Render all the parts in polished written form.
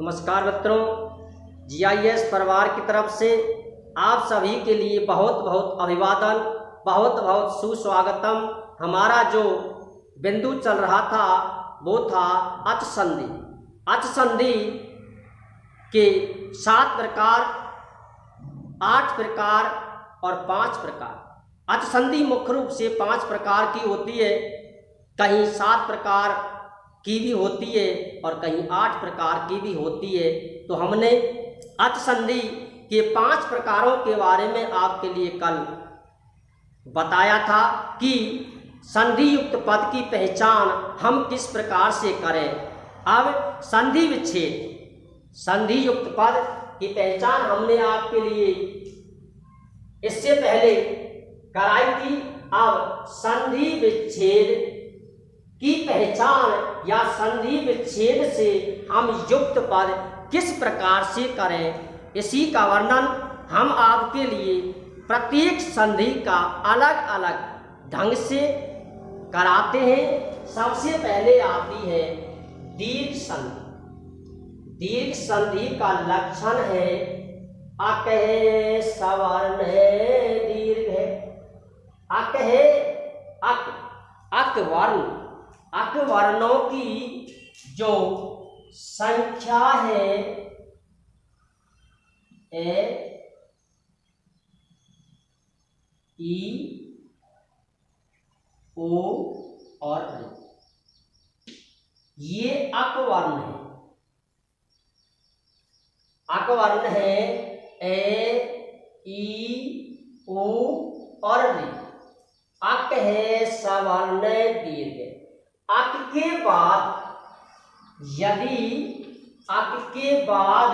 नमस्कार मित्रों, जीआईएस परिवार की तरफ से आप सभी के लिए बहुत बहुत अभिवादन, बहुत बहुत सुस्वागतम। हमारा जो बिंदु चल रहा था वो था अच संधि। अच संधि के 7 प्रकार, 8 प्रकार और 5 प्रकार। अच संधि मुख्य रूप से 5 प्रकार की होती है, कहीं 7 प्रकार की भी होती है और कहीं 8 प्रकार की भी होती है। तो हमने अच संधि के 5 प्रकारों के बारे में आपके लिए कल बताया था कि संधि युक्त पद की पहचान हम किस प्रकार से करें। अब संधि विच्छेद, संधि युक्त पद की पहचान हमने आपके लिए इससे पहले कराई थी। अब संधि विच्छेद की पहचान या संधि विच्छेद से हम युक्त पद किस प्रकार से करें, इसी का वर्णन हम आपके लिए प्रत्येक संधि का अलग अलग ढंग से कराते हैं। सबसे पहले आती है दीर्घ संधि। दीर्घ संधि का लक्षण है अक है, सवर्ण है, दीर्घ है। अक है, अक वर्ण, अक वर्णों की जो संख्या है ए, ई, ओ और ऋ, ये अक वर्ण है। अक वर्ण है ए, ई, ओ और ऋ। अक है, सवर्ण, दीर्घ। अक के बाद यदि अक के बाद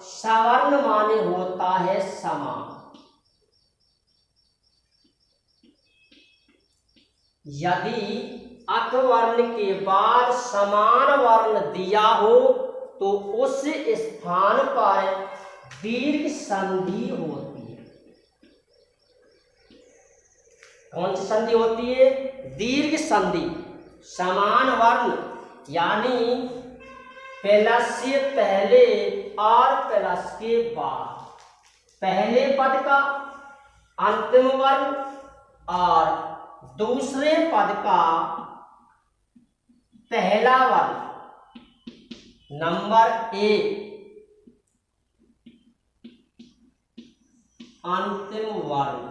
सवर्ण माने होता है समान। यदि अक वर्ण के बाद समान वर्ण दिया हो तो उस स्थान पर दीर्घ संधि होती है। कौन सी संधि होती है? दीर्घ संधि। समान वर्ण यानी प्लस से पहले और प्लस के बाद, पहले पद का अंतिम वर्ण और दूसरे पद का पहला वर्ण। नंबर 1 अंतिम वर्ण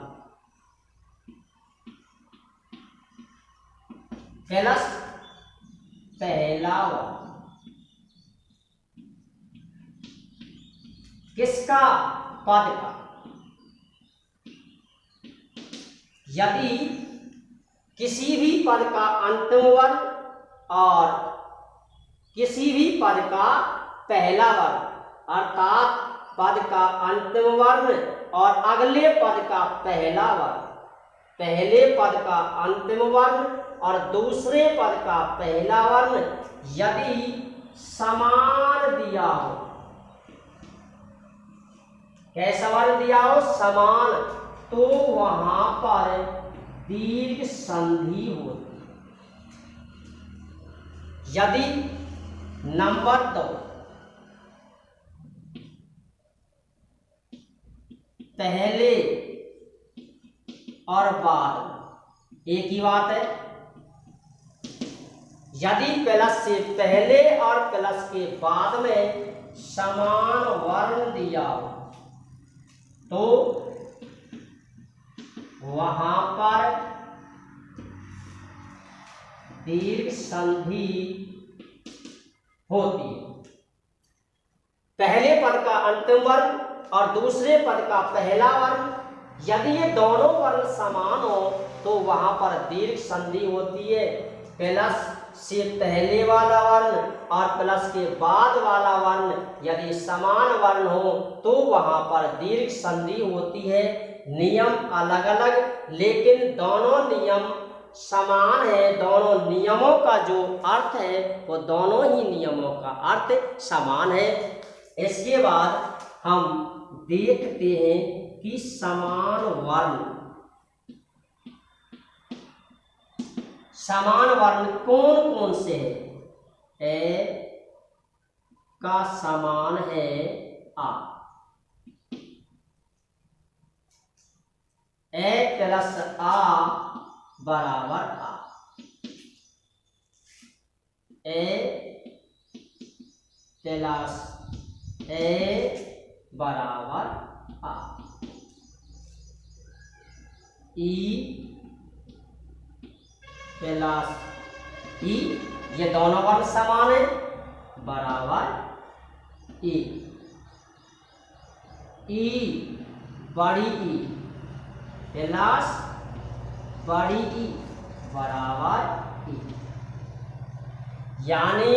प्लस पहला वर्ण। किसका? पद का। यदि किसी भी पद का अंतिम वर्ण और किसी भी पद का पहला वर्ण, अर्थात पद का अंतिम वर्ण और अगले पद का पहला वर्ण, पहले पद का अंतिम वर्ण और दूसरे पद का पहला वर्ण यदि समान दिया हो, कैसा वर्ण दिया हो? समान, तो वहां पर दीर्घ संधि होती है। यदि नंबर 2 पहले और बाद, एक ही बात है। यदि प्लस से पहले और प्लस के बाद में समान वर्ण दिया हो तो वहां पर दीर्घ संधि होती है। पहले पद का अंतिम वर्ण और दूसरे पद का पहला वर्ण, यदि ये दोनों वर्ण समान हो तो वहां पर दीर्घ संधि होती है। प्लस से पहले वाला वर्ण और प्लस के बाद वाला वर्ण यदि समान वर्ण हो तो वहां पर दीर्घ संधि होती है। नियम अलग अलग लेकिन दोनों नियम समान है। दोनों नियमों का जो अर्थ है वो दोनों ही नियमों का अर्थ समान है। इसके बाद हम देखते हैं कि समान वर्ण, समान वर्ण कौन कौन से हैं? ए, का समान है आ। ए प्लस आ बराबर आ। ए प्लस ए बराबर आ। ई प्लस ई, ये दोनों वर्ण समान है, बराबर ई। ई बड़ी ई प्लस बड़ी ई बराबर ई। यानी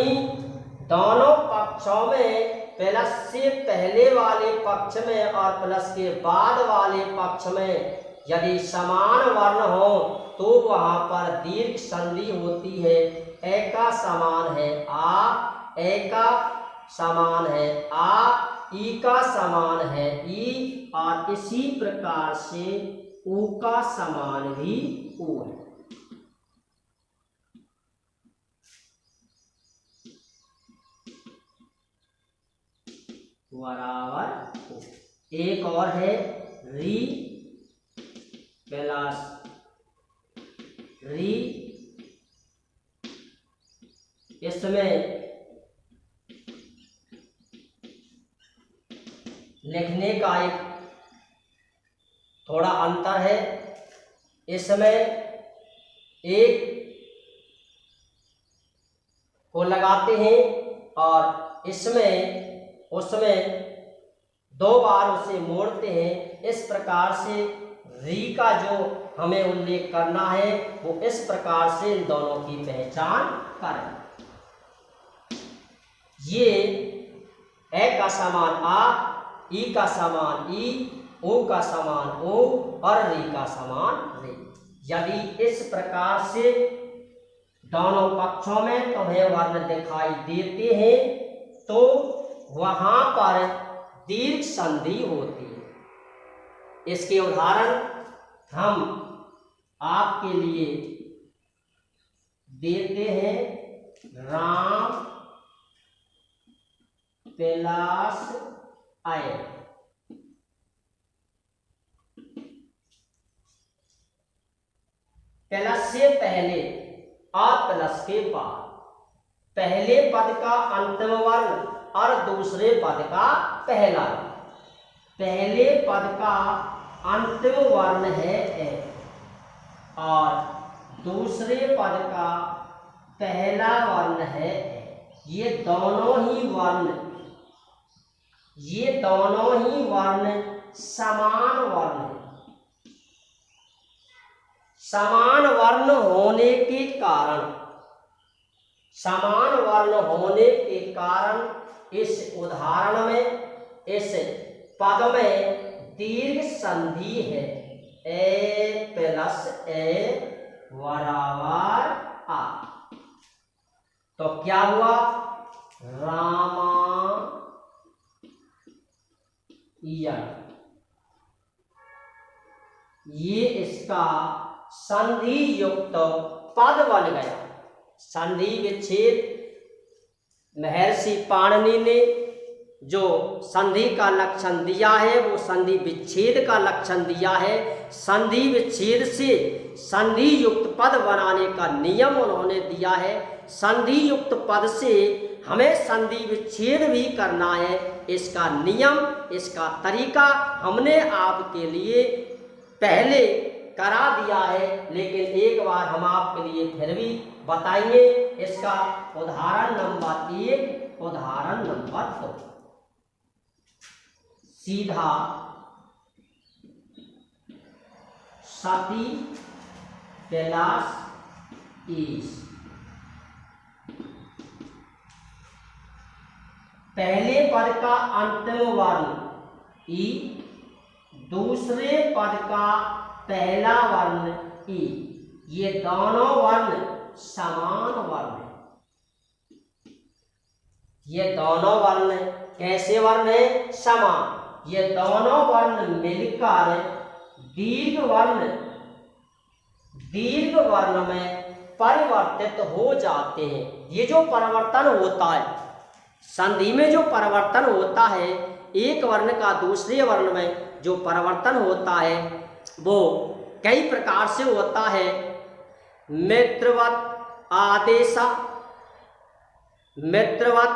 दोनों पक्षों में प्लस से पहले वाले पक्ष में और प्लस के बाद वाले पक्ष में यदि समान वर्ण हो तो वहां पर दीर्घ संधि होती है। ए का समान है आ, ए का समान है आ, ई का समान है ई, और इसी प्रकार से ऊ का समान भी ऊ है। बराबर। एक और है री प्लस री, इसमें लिखने का एक थोड़ा अंतर है। इसमें एक को लगाते हैं और इसमें उसमें दो बार उसे मोड़ते हैं। इस प्रकार से री का जो हमें उल्लेख करना है वो इस प्रकार से इन दोनों की पहचान करें। ये ए का समान आ, ई का समान ई, ओ का समान ओ और री का समान री। यदि इस प्रकार से दोनों पक्षों में तुम्हें वर्ण दिखाई देते हैं तो वहां पर दीर्घ संधि होती है। इसके उदाहरण हम आपके लिए देते हैं। राम प्लस आय, प्लस से पहले और प्लस के बाद पहले पद का अंतिम वर्ण और दूसरे पद का पहला। पहले पद का अंतिम वर्ण है ए और दूसरे पद का पहला वर्ण है ए। ये दोनों ही वर्ण समान वर्ण है। समान वर्ण होने के कारण इस उदाहरण में इस पद में दीर्घ संधि है। ए प्लस ए बराबर आ। तो क्या हुआ? रामा ये इसका संधि युक्त पद बन गया। संधि विच्छेद महर्षि पाणिनि ने जो संधि का लक्षण दिया है वो संधि विच्छेद का लक्षण दिया है। संधि विच्छेद से संधि युक्त पद बनाने का नियम उन्होंने दिया है। संधि युक्त पद से हमें संधि विच्छेद भी करना है। इसका नियम, इसका तरीका हमने आपके लिए पहले करा दिया है, लेकिन एक बार हम आपके लिए फिर भी बताएंगे। इसका उदाहरण नंबर 1, उदाहरण नंबर 2। सीधा सती प्लस ईश। पहले पद का अंतिम वर्ण ई, दूसरे पद का पहला वर्ण ई। ये दोनों वर्ण समान वर्ण है। ये दोनों वर्ण कैसे वर्ण है? समान। ये दोनों वर्ण मिलकर दीर्घ वर्ण में परिवर्तित हो जाते हैं। ये जो परिवर्तन होता है संधि में जो परिवर्तन होता है, एक वर्ण का दूसरे वर्ण में जो परिवर्तन होता है वो कई प्रकार से होता है। मित्रवत आदेशा, मित्रवत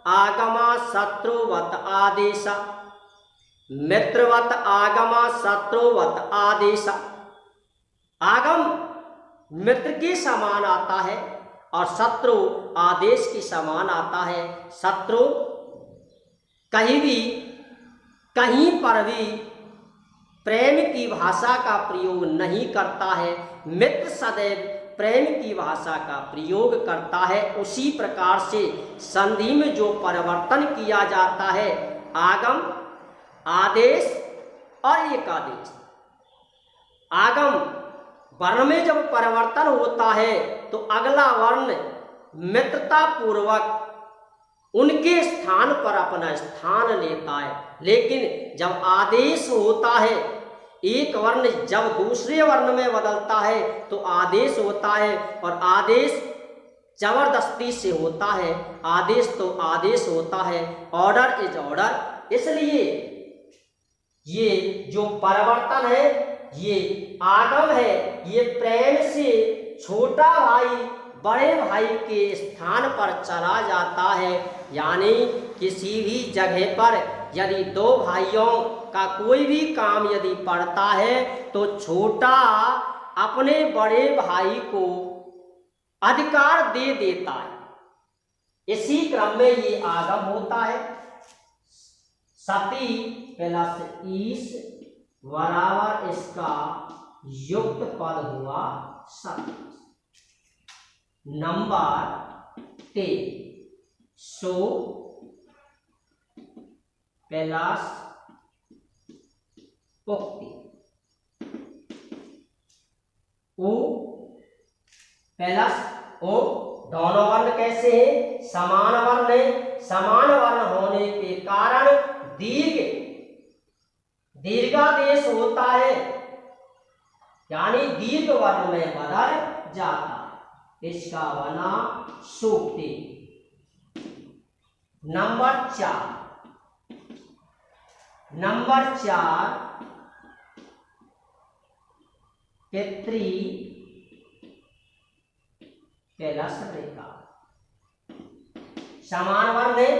आगमा, शत्रुवत आदेशा, मित्रवत आगमा, शत्रुवत आदेशा। आगम मित्र के समान आता है और शत्रु आदेश के समान आता है। शत्रु कहीं भी, कहीं पर भी प्रेम की भाषा का प्रयोग नहीं करता है, मित्र सदैव प्रेम की भाषा का प्रयोग करता है। उसी प्रकार से संधि में जो परिवर्तन किया जाता है, आगम, आदेश और एक आदेश। आगम वर्ण में जब परिवर्तन होता है तो अगला वर्ण मित्रता पूर्वक उनके स्थान पर अपना स्थान लेता है। लेकिन जब आदेश होता है, एक वर्ण जब दूसरे वर्ण में बदलता है तो आदेश होता है, और आदेश जबरदस्ती से होता है। आदेश तो आदेश होता है, ऑर्डर इज ऑर्डर। इसलिए ये जो परिवर्तन है, ये आगम है, ये प्रेम से छोटा भाई बड़े भाई के स्थान पर चला जाता है। यानी किसी भी जगह पर यदि दो भाइयों का कोई भी काम यदि पड़ता है तो छोटा अपने बड़े भाई को अधिकार दे देता है। इसी क्रम में ये आगम होता है। सती प्लस ईश बराबर इसका युक्त पद हुआ सती। नंबर 3 सो प्लस उक्ति। उ प्लस ओ, दोनों वर्ण कैसे हैं? समान वर्ण है। समान वर्ण होने के कारण दीर्घादेश होता है, यानी दीर्घ वर्ण में बदल जाता है। इसका बना सूक्ति। नंबर 4 पितृ प्लस रेखा। समान वर्ण है।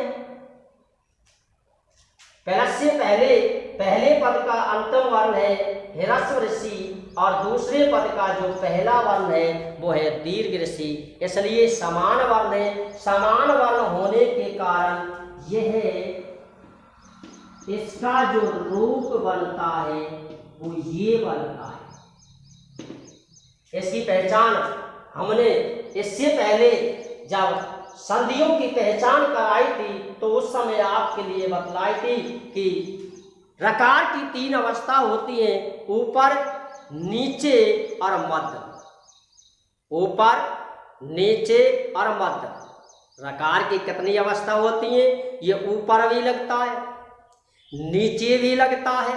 प्लस से पहले पद का अंतिम वर्ण है ह्रस्व ऋषि, और दूसरे पद का जो पहला वर्ण है वो है दीर्घ ऋषि। इसलिए समान वर्ण है। समान वर्ण होने के कारण यह इसका जो रूप बनता है वो ये बनता है। इसकी पहचान हमने इससे पहले जब संधियों की पहचान कराई थी तो उस समय आपके लिए बतलाई थी कि रकार की 3 अवस्था होती हैं, ऊपर, नीचे और मध्य। ऊपर, नीचे और मध्य। रकार की कितनी अवस्था होती हैं? ये ऊपर भी लगता है, नीचे भी लगता है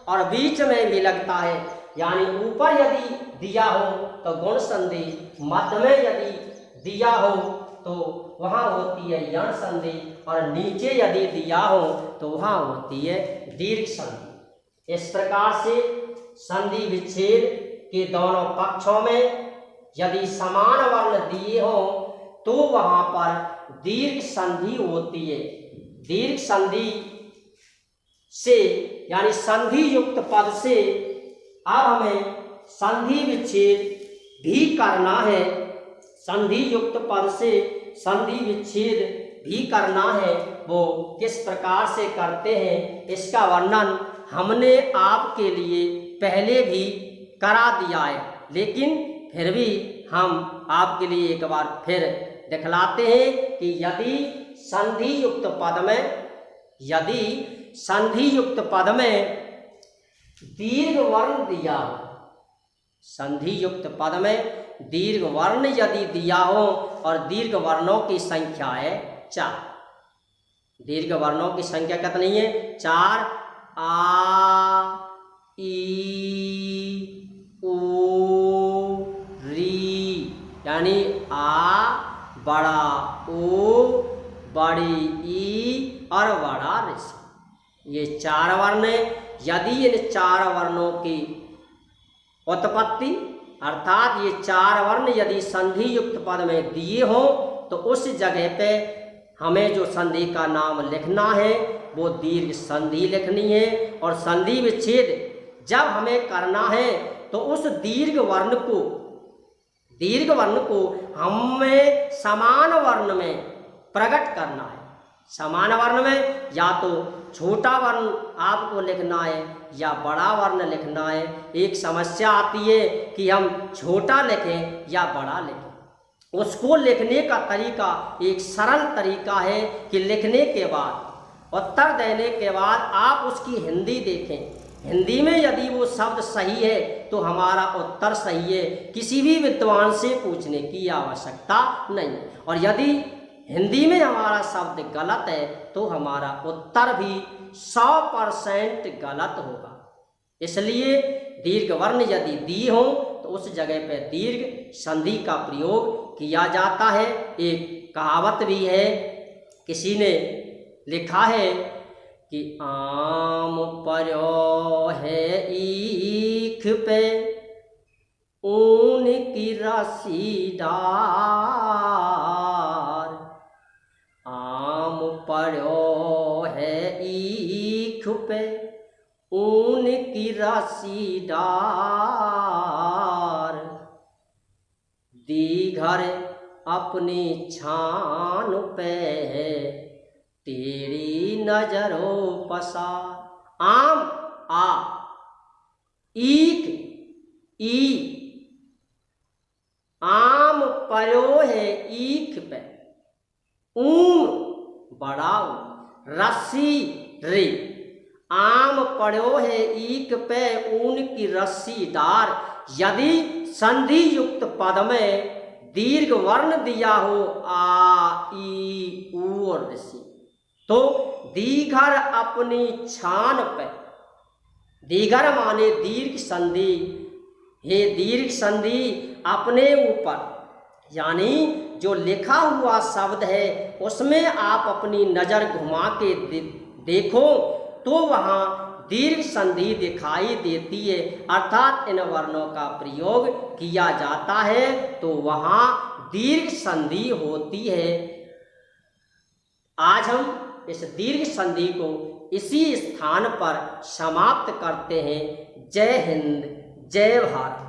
और बीच में भी लगता है। यानी ऊपर यदि दिया हो तो गुण संधि, मध्य में यदि दिया हो तो वहाँ होती है यण संधि, और नीचे यदि दिया हो तो वहाँ होती है दीर्घ संधि। इस प्रकार से संधि विच्छेद के दोनों पक्षों में यदि समान वर्ण दिए हो तो वहाँ पर दीर्घ संधि होती है। दीर्घ संधि से यानी संधि युक्त पद से अब हमें संधि विच्छेद भी करना है। संधि युक्त पद से संधि विच्छेद भी करना है। वो किस प्रकार से करते हैं इसका वर्णन हमने आपके लिए पहले भी करा दिया है, लेकिन फिर भी हम आपके लिए एक बार फिर दिखलाते हैं कि यदि संधि युक्त पद में दीर्घ वर्ण दिया हो, संधि युक्त पद में दीर्घ वर्ण यदि दिया हो और दीर्घ वर्णों की संख्या है 4। दीर्घ वर्णों की संख्या कितनी है? 4। आ, ई, उ, री, यानी आ बड़ा, ओ बड़ी ई और बड़ा ऋषि। ये 4 वर्ण, यदि इन 4 वर्णों की उत्पत्ति अर्थात ये 4 वर्ण यदि संधि युक्त पद में दिए हों तो उस जगह पे हमें जो संधि का नाम लिखना है वो दीर्घ संधि लिखनी है। और संधि विच्छेद जब हमें करना है तो उस दीर्घ वर्ण को हमें समान वर्ण में प्रकट करना है। समान वर्ण में या तो छोटा वर्ण आपको लिखना है या बड़ा वर्ण लिखना है। एक समस्या आती है कि हम छोटा लिखें या बड़ा लिखें। उसको लिखने का तरीका एक सरल तरीका है कि लिखने के बाद, उत्तर देने के बाद आप उसकी हिंदी देखें। हिंदी में यदि वो शब्द सही है तो हमारा उत्तर सही है, किसी भी विद्वान से पूछने की आवश्यकता नहीं। और यदि हिंदी में हमारा शब्द गलत है तो हमारा उत्तर भी 100% गलत होगा। इसलिए दीर्घ वर्ण यदि दी हो तो उस जगह पे दीर्घ संधि का प्रयोग किया जाता है। एक कहावत भी है, किसी ने लिखा है कि आम पर्यो है ईख पे ऊन की रस्सी डार। आम पर्यो है ईख पे ऊन की रस्सी डार। दीघर अपनी छान पे है तेरी नजरों पसार। आम आ, ईख ई, आम पर्यो है ईख पे, ऊन बड़ा रस्सी रे। आम पड़ो है ईख पे ऊन की रस्सी डार। यदि संधि युक्त पद में दीर्घ वर्ण दिया हो आ ई ऊ और ऋषि तो दीघर अपनी छान पे, दीघर माने दीर्घ संधि, हे दीर्घ संधि अपने ऊपर, यानी जो लिखा हुआ शब्द है उसमें आप अपनी नजर घुमा के देखो तो वहाँ दीर्घ संधि दिखाई देती है, अर्थात इन वर्णों का प्रयोग किया जाता है तो वहाँ दीर्घ संधि होती है। आज हम इस दीर्घ संधि को इसी स्थान पर समाप्त करते हैं। जय हिंद, जय भारत।